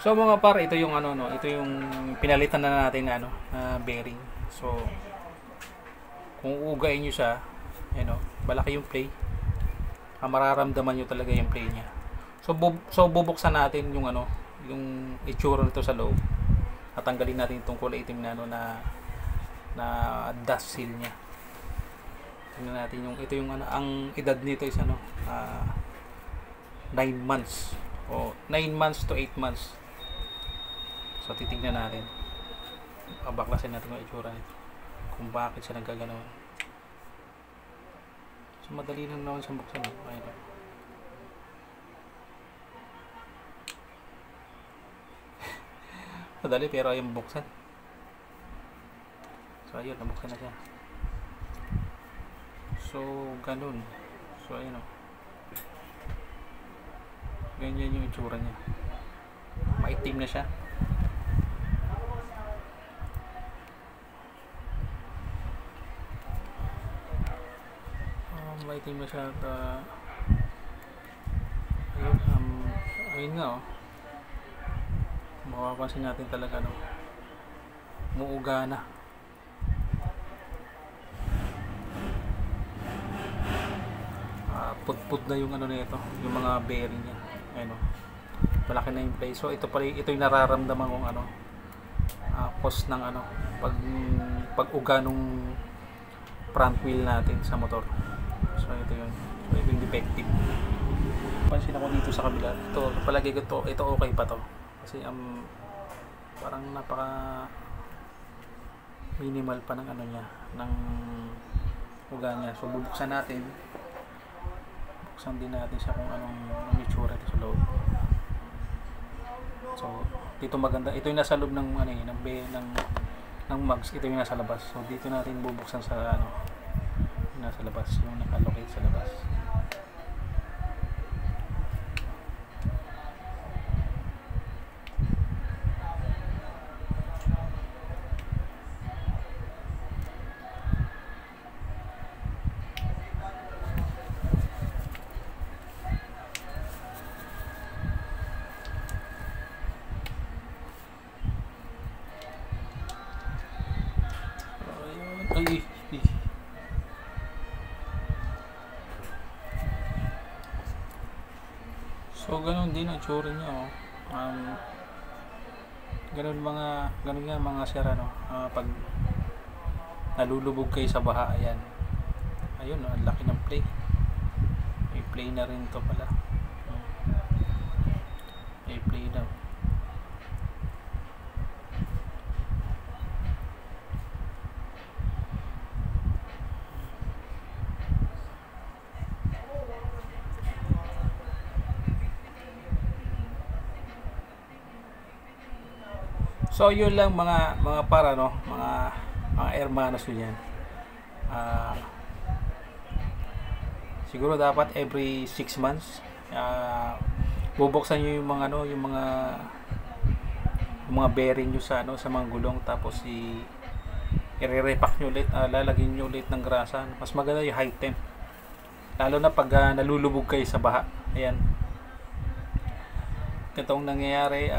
So mga par, ito yung ano no, ito yung pinalitan na natin na ano, na bearing. So kung uugain niyo siya, ano, malaki yung play. Mararamdaman niyo talaga yung play niya. So bubuksan natin yung ano, yung itsura nito sa loob. At tanggalin natin itong kulay itim na ano na dust seal niya. Tingnan natin yung ito yung ano, ang edad nito is ano, 9 months o 9 months to 8 months. So titignan natin, baklasin natin yung itsura nito, kung bakit siya nagkaganoon. So madali lang naman siyang buksan. Ayun. Madali pero ayaw buksan. So ayun, nabuksan na siya. So ganun. So ayun o, ganyan yung itsura niya. Maitim na siya. Maitim na siya at ayun nga o, mapapansin natin talaga no, muuga na. Pudpud na yung ano nito, yung mga bearing niya. Ayun o, malaki na yung play. So ito pala, ito yung nararamdaman kong ano, cost ng ano, pag-uga nung front wheel natin sa motor. So ito yun, so ito yung defective. Pansin ako dito sa kabila, ito palagi ko ito okay pa to kasi parang napaka minimal pa ng ano niya, ng uga niya. So bubuksan natin, buksan din natin siya kung anong itsura ito sa loob. So dito maganda, ito yung nasa loob ng ano ng mugs, ito yung nasa labas. So dito natin bubuksan sa ano, nasa labas, yung nakalocate sa labas. Ay. So ganun din ang tsura niya oh. Ganun nga mga sir ano, pag nalulubog kayo sa baha, ayan. Ayun oh, ang laki ng play. May play na rin to pala. May play daw. So yun lang mga para no, mga hermanos yun yan. Siguro dapat every 6 months bubuksan niyo yung mga ano, yung mga bearing niyo sa ano, sa mga gulong, tapos i-repack niyo ulit, lalagyan niyo ulit ng grasa. Mas maganda yung high temp. Lalo na pag nalulubog kayo sa baha. Ayan. Itong nangyayari,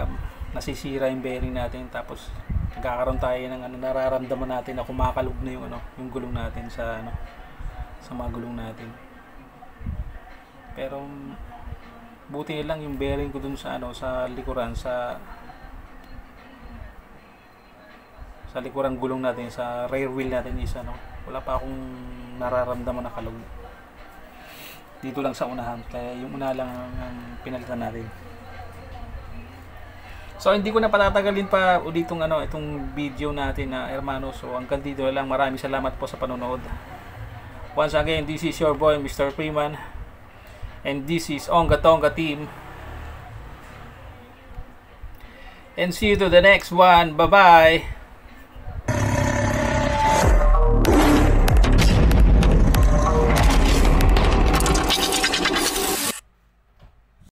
nasisira yung bearing natin, tapos nagkakaroon tayo ng ano, nararamdaman natin na kumakalog na yung ano, yung gulong natin sa ano, sa mga gulong natin. Pero buti lang yung bearing ko dun sa ano, sa likuran, sa likuran gulong natin, sa rear wheel natin is ano, wala pa akong nararamdaman na kalog. Dito lang sa unahan, kaya yung una lang ang pinalitan natin. So hindi ko na patatagalin pa ulit itong video natin na hermano. So hanggang dito lang, maraming salamat po sa panonood. Once again, this is your boy Mr. Freeman, and this is Onga Tonga Team, and see you to the next one. Bye bye.